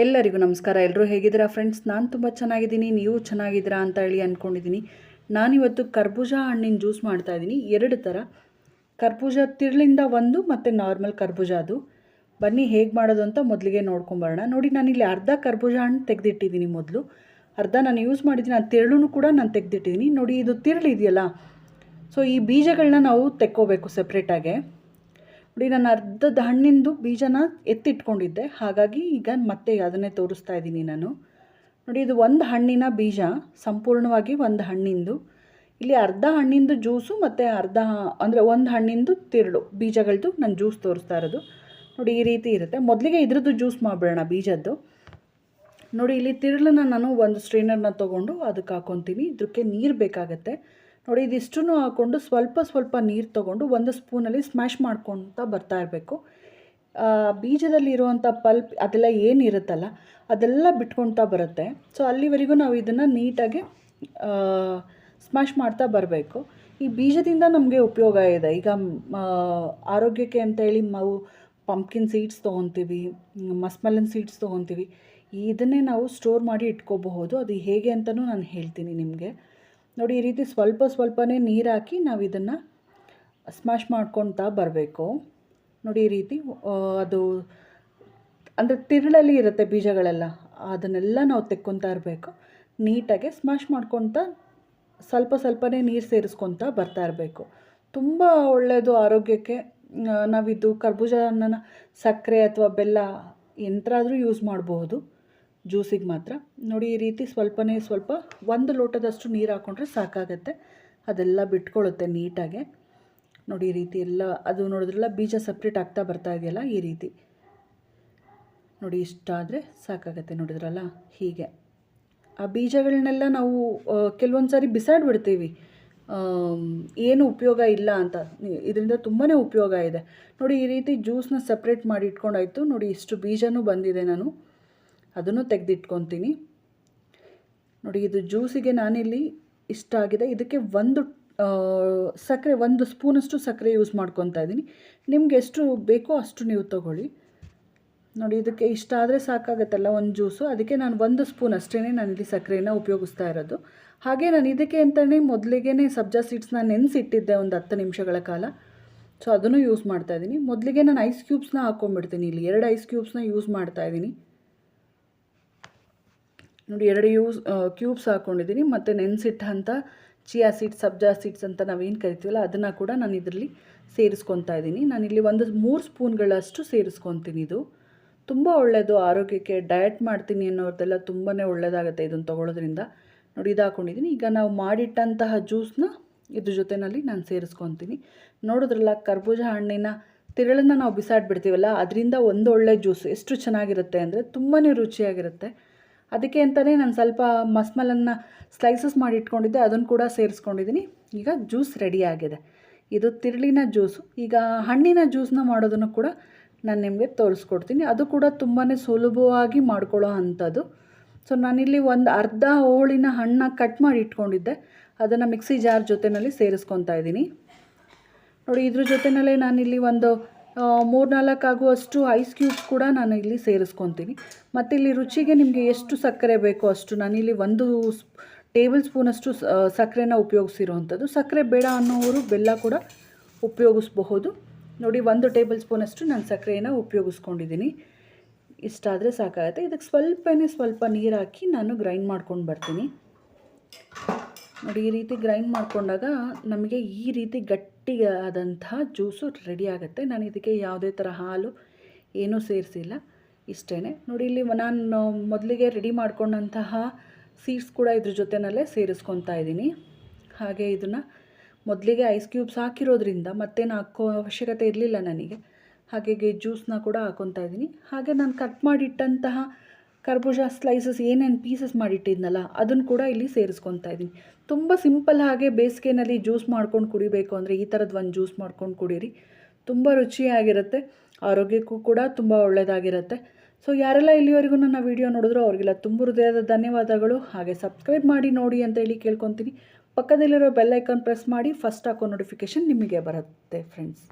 ಎಲ್ಲರಿಗೂ ನಮಸ್ಕಾರ. ಎಲ್ಲರೂ ಹೇಗಿದ್ದೀರಾ ಫ್ರೆಂಡ್ಸ್? ನಾನು ತುಂಬ ಚೆನ್ನಾಗಿದ್ದೀನಿ, ನೀವು ಚೆನ್ನಾಗಿದ್ದೀರಾ ಅಂತ ಹೇಳಿ ಅಂದ್ಕೊಂಡಿದ್ದೀನಿ. ನಾನಿವತ್ತು ಕರ್ಬೂಜ ಹಣ್ಣಿನ ಜ್ಯೂಸ್ ಮಾಡ್ತಾಯಿದ್ದೀನಿ. 2 ಥರ ಕರ್ಬೂಜ ತಿರುಳಿಂದ ಒಂದು ಮತ್ತು ನಾರ್ಮಲ್ ಕರ್ಬೂಜ. ಅದು ಬನ್ನಿ ಹೇಗೆ ಮಾಡೋದು ಅಂತ ಮೊದಲಿಗೆ ನೋಡ್ಕೊಂಬರೋಣ. ನೋಡಿ, ನಾನಿಲ್ಲಿ ಅರ್ಧ ಕರ್ಬೂಜ ಹಣ್ಣು ತೆಗೆದಿಟ್ಟಿದ್ದೀನಿ. ಮೊದಲು ಅರ್ಧ ನಾನು ಯೂಸ್ ಮಾಡಿದ್ದೀನಿ, ಆ ತಿರುಳೂ ಕೂಡ ನಾನು ತೆಗೆದಿಟ್ಟಿದ್ದೀನಿ. ನೋಡಿ, ಇದು ತಿರುಳು ಇದೆಯಲ್ಲ, ಸೊ ಈ ಬೀಜಗಳನ್ನ ನಾವು ತೆಕ್ಕೋಬೇಕು ಸಪ್ರೇಟಾಗೆ. ನೋಡಿ, ನಾನು ಅರ್ಧದ ಹಣ್ಣಿಂದು ಬೀಜನ ಎತ್ತಿಟ್ಕೊಂಡಿದ್ದೆ, ಹಾಗಾಗಿ ಈಗ ಮತ್ತೆ ಅದನ್ನೇ ತೋರಿಸ್ತಾ ಇದ್ದೀನಿ ನಾನು. ನೋಡಿ, ಇದು ಒಂದು ಹಣ್ಣಿನ ಬೀಜ, ಸಂಪೂರ್ಣವಾಗಿ ಒಂದು ಹಣ್ಣಿಂದು. ಇಲ್ಲಿ ಅರ್ಧ ಹಣ್ಣಿಂದು ಜ್ಯೂಸು ಮತ್ತು ಅರ್ಧ ಅಂದರೆ ಒಂದು ಹಣ್ಣಿಂದು ತಿರುಳು ಬೀಜಗಳದ್ದು ನಾನು ಜ್ಯೂಸ್ ತೋರಿಸ್ತಾ ಇರೋದು. ನೋಡಿ, ಈ ರೀತಿ ಇರುತ್ತೆ. ಮೊದಲಿಗೆ ಇದ್ರದ್ದು ಜ್ಯೂಸ್ ಮಾಡಿಬಿಡೋಣ, ಬೀಜದ್ದು. ನೋಡಿ, ಇಲ್ಲಿ ತಿರುಳನ್ನ ನಾನು ಒಂದು ಸ್ಟ್ರೈನರ್ನ ತೊಗೊಂಡು ಅದಕ್ಕೆ ಹಾಕ್ಕೊತೀನಿ. ಇದಕ್ಕೆ ನೀರು ಬೇಕಾಗತ್ತೆ. ನೋಡಿ, ಇದಿಷ್ಟೂ ಹಾಕ್ಕೊಂಡು ಸ್ವಲ್ಪ ನೀರು ತೊಗೊಂಡು ಒಂದು ಸ್ಪೂನಲ್ಲಿ ಸ್ಮ್ಯಾಶ್ ಮಾಡ್ಕೊತ ಬರ್ತಾ ಇರಬೇಕು. ಬೀಜದಲ್ಲಿರುವಂಥ ಪಲ್ಪ್ ಅದೆಲ್ಲ ಏನಿರುತ್ತಲ್ಲ ಅದೆಲ್ಲ ಬಿಟ್ಕೊಳ್ತಾ ಬರುತ್ತೆ. ಸೊ ಅಲ್ಲಿವರೆಗೂ ನಾವು ಇದನ್ನು ನೀಟಾಗಿ ಸ್ಮ್ಯಾಶ್ ಮಾಡ್ತಾ ಬರಬೇಕು. ಈ ಬೀಜದಿಂದ ನಮಗೆ ಉಪಯೋಗ ಇದೆ. ಈಗ ಆರೋಗ್ಯಕ್ಕೆ ಅಂತೇಳಿ ನಾವು ಪಂಪ್ಕಿನ್ ಸೀಡ್ಸ್ ತೊಗೊತೀವಿ, ಮಸ್ಮೆಲನ್ ಸೀಡ್ಸ್ ತೊಗೊತೀವಿ. ಇದನ್ನೇ ನಾವು ಸ್ಟೋರ್ ಮಾಡಿ ಇಟ್ಕೋಬಹುದು. ಅದು ಹೇಗೆ ಅಂತಲೂ ನಾನು ಹೇಳ್ತೀನಿ ನಿಮಗೆ. ನೋಡಿ, ಈ ರೀತಿ ಸ್ವಲ್ಪನೇ ನೀರು ಹಾಕಿ ನಾವು ಇದನ್ನು ಸ್ಮ್ಯಾಶ್ ಮಾಡ್ಕೊತಾ ಬರಬೇಕು. ನೋಡಿ, ಈ ರೀತಿ ಅದು ಅಂದರೆ ತಿರುಳಲ್ಲಿ ಇರುತ್ತೆ ಬೀಜಗಳೆಲ್ಲ, ಅದನ್ನೆಲ್ಲ ನಾವು ತೆಕ್ಕೊತಾ ಇರಬೇಕು. ನೀಟಾಗಿ ಸ್ಮ್ಯಾಶ್ ಮಾಡ್ಕೊತಾ ಸ್ವಲ್ಪನೇ ನೀರು ಸೇರಿಸ್ಕೊತಾ ಬರ್ತಾ ಇರಬೇಕು. ತುಂಬ ಒಳ್ಳೆಯದು ಆರೋಗ್ಯಕ್ಕೆ. ನಾವಿದು ಕರ್ಬೂಜ ಹಣ್ಣನ್ನು ಸಕ್ಕರೆ ಅಥವಾ ಬೆಲ್ಲ ಎಂಥಾದ್ರೂ ಯೂಸ್ ಮಾಡಬಹುದು, ಜ್ಯೂಸಿಗೆ ಮಾತ್ರ. ನೋಡಿ, ಈ ರೀತಿ ಸ್ವಲ್ಪ ಒಂದು ಲೋಟದಷ್ಟು ನೀರು ಹಾಕ್ಕೊಂಡ್ರೆ ಸಾಕಾಗತ್ತೆ. ಅದೆಲ್ಲ ಬಿಟ್ಕೊಳ್ಳುತ್ತೆ ನೀಟಾಗೆ. ನೋಡಿ, ಈ ರೀತಿ ಎಲ್ಲ ಅದು ನೋಡಿದ್ರಲ್ಲ, ಬೀಜ ಸಪ್ರೇಟ್ ಆಗ್ತಾ ಬರ್ತಾ ಇದೆಯಲ್ಲ, ಈ ರೀತಿ ನೋಡಿ. ಇಷ್ಟಾದರೆ ಸಾಕಾಗತ್ತೆ. ನೋಡಿದ್ರಲ್ಲ, ಹೀಗೆ ಆ ಬೀಜಗಳನ್ನೆಲ್ಲ ನಾವು ಕೆಲವೊಂದು ಸಾರಿ ಬಿಸಾಡಿಬಿಡ್ತೀವಿ, ಏನು ಉಪಯೋಗ ಇಲ್ಲ ಅಂತ. ಇದರಿಂದ ತುಂಬಾ ಉಪಯೋಗ ಇದೆ. ನೋಡಿ, ಈ ರೀತಿ ಜ್ಯೂಸನ್ನ ಸಪ್ರೇಟ್ ಮಾಡಿ ಇಟ್ಕೊಂಡಾಯ್ತು. ನೋಡಿ, ಇಷ್ಟು ಬೀಜನೂ ಬಂದಿದೆ, ನಾನು ಅದನ್ನು ತೆಗೆದಿಟ್ಕೊತೀನಿ. ನೋಡಿ, ಇದು ಜ್ಯೂಸಿಗೆ ನಾನಿಲ್ಲಿ ಇಷ್ಟ ಆಗಿದೆ. ಇದಕ್ಕೆ ಒಂದು ಸಕ್ಕರೆ, 1 ಸ್ಪೂನಷ್ಟು ಸಕ್ಕರೆ ಯೂಸ್ ಮಾಡ್ಕೊತಾ ಇದ್ದೀನಿ. ನಿಮ್ಗೆ ಎಷ್ಟು ಬೇಕೋ ಅಷ್ಟು ನೀವು ತೊಗೊಳ್ಳಿ. ನೋಡಿ, ಇದಕ್ಕೆ ಇಷ್ಟ ಆದರೆ ಸಾಕಾಗತ್ತಲ್ಲ ಒಂದು ಜ್ಯೂಸು, ಅದಕ್ಕೆ ನಾನು 1 ಸ್ಪೂನ್ ಅಷ್ಟೇ ನಾನಿಲ್ಲಿ ಸಕ್ಕರೆಯನ್ನು ಉಪಯೋಗಿಸ್ತಾ ಇರೋದು. ಹಾಗೆ ನಾನು ಇದಕ್ಕೆ ಅಂತಲೇ ಮೊದಲಿಗೆ ಸಬ್ಜಾ ಸೀಡ್ಸ್ನ ನೆನೆಸಿಟ್ಟಿದ್ದೆ ಒಂದು 10 ನಿಮಿಷಗಳ ಕಾಲ. ಸೊ ಅದನ್ನು ಯೂಸ್ ಮಾಡ್ತಾಯಿದ್ದೀನಿ. ಮೊದಲಿಗೆ ನಾನು ಐಸ್ ಕ್ಯೂಬ್ಸ್ನ ಹಾಕ್ಕೊಂಡ್ಬಿಡ್ತೀನಿ. ಇಲ್ಲಿ 2 ಐಸ್ ಕ್ಯೂಬ್ಸ್ನ ಯೂಸ್ ಮಾಡ್ತಾಯಿದ್ದೀನಿ. ನೋಡಿ, 2 ಕ್ಯೂಬ್ಸ್ ಹಾಕ್ಕೊಂಡಿದ್ದೀನಿ. ಮತ್ತು ನೆನೆಸಿಟ್ಟಂಥ ಚಿಯಾ ಸೀಡ್ಸ್, ಸಬ್ಜಾ ಸೀಡ್ಸ್ ಅಂತ ನಾವೇನು ಕರಿತೀವಲ್ಲ, ಅದನ್ನು ಕೂಡ ನಾನು ಇದರಲ್ಲಿ ಸೇರಿಸ್ಕೊತಾ ಇದ್ದೀನಿ. ನಾನಿಲ್ಲಿ 3 ಸ್ಪೂನ್ಗಳಷ್ಟು ಸೇರಿಸ್ಕೊತೀನಿ. ಇದು ತುಂಬ ಒಳ್ಳೆಯದು ಆರೋಗ್ಯಕ್ಕೆ. ಡಯಟ್ ಮಾಡ್ತೀನಿ ಅನ್ನೋರ್ದೆಲ್ಲ ತುಂಬಾ ಒಳ್ಳೆಯದಾಗುತ್ತೆ ಇದನ್ನು ತೊಗೊಳೋದ್ರಿಂದ. ನೋಡಿ, ಇದು ಹಾಕ್ಕೊಂಡಿದ್ದೀನಿ. ಈಗ ನಾವು ಮಾಡಿಟ್ಟಂತಹ ಜ್ಯೂಸನ್ನ ಇದ್ರ ಜೊತೆಯಲ್ಲಿ ನಾನು ಸೇರಿಸ್ಕೊತೀನಿ. ನೋಡಿದ್ರಲ್ಲ, ಕರ್ಬೂಜ ಹಣ್ಣಿನ ತಿರುಳನ್ನು ನಾವು ಬಿಸಾಡಿಬಿಡ್ತೀವಲ್ಲ, ಅದರಿಂದ ಒಂದು ಒಳ್ಳೆ ಜ್ಯೂಸ್ ಎಷ್ಟು ಚೆನ್ನಾಗಿರುತ್ತೆ ಅಂದರೆ ತುಂಬಾ ರುಚಿಯಾಗಿರುತ್ತೆ. ಅದಕ್ಕೆ ಅಂತಲೇ ನಾನು ಸ್ವಲ್ಪ ಮಸ್ಮಲನ್ನು ಸ್ಲೈಸಸ್ ಮಾಡಿ ಇಟ್ಕೊಂಡಿದ್ದೆ, ಅದನ್ನು ಕೂಡ ಸೇರಿಸ್ಕೊಂಡಿದ್ದೀನಿ. ಈಗ ಜ್ಯೂಸ್ ರೆಡಿಯಾಗಿದೆ. ಇದು ತಿರುಳಿನ ಜ್ಯೂಸು. ಈಗ ಹಣ್ಣಿನ ಜ್ಯೂಸನ್ನ ಮಾಡೋದನ್ನು ಕೂಡ ನಾನು ನಿಮಗೆ ತೋರಿಸ್ಕೊಡ್ತೀನಿ. ಅದು ಕೂಡ ತುಂಬಾ ಸುಲಭವಾಗಿ ಮಾಡ್ಕೊಳ್ಳೋ ಅಂಥದ್ದು. ಸೊ ನಾನಿಲ್ಲಿ ಒಂದು ಅರ್ಧ ಹೋಳಿನ ಹಣ್ಣನ್ನ ಕಟ್ ಮಾಡಿ ಇಟ್ಕೊಂಡಿದ್ದೆ, ಅದನ್ನು ಮಿಕ್ಸಿ ಜಾರ್ ಜೊತೆಯಲ್ಲಿ ಸೇರಿಸ್ಕೊತಾ ಇದ್ದೀನಿ. ನೋಡಿ, ಇದ್ರ ಜೊತೆಯಲ್ಲೇ ನಾನಿಲ್ಲಿ ಒಂದು 3-4 ಆಗುವಷ್ಟು ಐಸ್ ಕ್ಯೂಬ್ಸ್ ಕೂಡ ನಾನು ಇಲ್ಲಿ ಸೇರಿಸ್ಕೊತೀನಿ. ಮತ್ತು ಇಲ್ಲಿ ರುಚಿಗೆ ನಿಮಗೆ ಎಷ್ಟು ಸಕ್ಕರೆ ಬೇಕೋ ಅಷ್ಟು, ನಾನಿಲ್ಲಿ 1 ಟೇಬಲ್ ಸ್ಪೂನಷ್ಟು ಸಕ್ಕರೆನ ಉಪಯೋಗಿಸಿರೋವಂಥದ್ದು. ಸಕ್ಕರೆ ಬೇಡ ಅನ್ನೋರು ಬೆಲ್ಲ ಕೂಡ ಉಪಯೋಗಿಸ್ಬಹುದು. ನೋಡಿ, 1 ಟೇಬಲ್ ಸ್ಪೂನಷ್ಟು ನಾನು ಸಕ್ಕರೆಯನ್ನು ಉಪಯೋಗಿಸ್ಕೊಂಡಿದ್ದೀನಿ. ಇಷ್ಟಾದರೆ ಸಾಕಾಗುತ್ತೆ. ಇದಕ್ಕೆ ಸ್ವಲ್ಪ ನೀರು ಹಾಕಿ ನಾನು ಗ್ರೈಂಡ್ ಮಾಡ್ಕೊಂಡು ಬರ್ತೀನಿ. ನೋಡಿ, ಈ ರೀತಿ ಗ್ರೈಂಡ್ ಮಾಡಿಕೊಂಡಾಗ ನಮಗೆ ಈ ರೀತಿ ಗಟ್ಟಿಯಾದಂತಹ ಜ್ಯೂಸು ರೆಡಿ ಆಗುತ್ತೆ. ನಾನು ಇದಕ್ಕೆ ಯಾವುದೇ ಥರ ಹಾಲು ಏನೂ ಸೇರಿಸಿಲ್ಲ, ಇಷ್ಟೇ. ನೋಡಿ, ಇಲ್ಲಿ ನಾನು ಮೊದಲಿಗೆ ರೆಡಿ ಮಾಡ್ಕೊಂಡಂತಹ ಸೀಡ್ಸ್ ಕೂಡ ಇದ್ರ ಜೊತೆಯಲ್ಲೇ ಸೇರಿಸ್ಕೊತಾ ಇದ್ದೀನಿ. ಹಾಗೆ ಇದನ್ನು ಮೊದಲಿಗೆ ಐಸ್ ಕ್ಯೂಬ್ಸ್ ಹಾಕಿರೋದ್ರಿಂದ ಮತ್ತೇನು ಹಾಕೋ ಅವಶ್ಯಕತೆ ಇರಲಿಲ್ಲ ನನಗೆ. ಹಾಗೆ ಜ್ಯೂಸನ್ನ ಕೂಡ ಹಾಕ್ಕೊತಾ ಇದ್ದೀನಿ. ಹಾಗೆ ನಾನು ಕಟ್ ಮಾಡಿಟ್ಟಂತಹ ಕರ್ಬೂಜ ಸ್ಲೈಸಸ್ ಏನೇನು ಪೀಸಸ್ ಮಾಡಿಟ್ಟಿದ್ನಲ್ಲ, ಅದನ್ನು ಕೂಡ ಇಲ್ಲಿ ಸೇರಿಸ್ಕೊತಾ ಇದ್ದೀನಿ. ತುಂಬ ಸಿಂಪಲ್. ಹಾಗೆ ಬೇಸಿಗೆನಲ್ಲಿ ಜ್ಯೂಸ್ ಮಾಡ್ಕೊಂಡು ಕುಡಿಬೇಕು ಅಂದರೆ ಈ ಥರದ್ದು ಒಂದು ಜ್ಯೂಸ್ ಮಾಡ್ಕೊಂಡು ಕುಡೀರಿ. ತುಂಬ ರುಚಿಯಾಗಿರುತ್ತೆ, ಆರೋಗ್ಯಕ್ಕೂ ಕೂಡ ತುಂಬ ಒಳ್ಳೆಯದಾಗಿರುತ್ತೆ. ಸೊ ಯಾರೆಲ್ಲ ಇಲ್ಲಿವರೆಗೂ ನನ್ನ ವಿಡಿಯೋ ನೋಡಿದ್ರು ಅವರಿಗೆಲ್ಲ ತುಂಬ ಹೃದಯದ ಧನ್ಯವಾದಗಳು. ಹಾಗೆ ಸಬ್ಸ್ಕ್ರೈಬ್ ಮಾಡಿ ನೋಡಿ ಅಂತ ಹೇಳಿ ಕೇಳ್ಕೊತೀನಿ. ಪಕ್ಕದಲ್ಲಿರೋ ಬೆಲ್ ಐಕಾನ್ ಪ್ರೆಸ್ ಮಾಡಿ, ಫಸ್ಟ್ ಹಾಕೋ ನೋಟಿಫಿಕೇಷನ್ ನಿಮಗೆ ಬರುತ್ತೆ ಫ್ರೆಂಡ್ಸ್.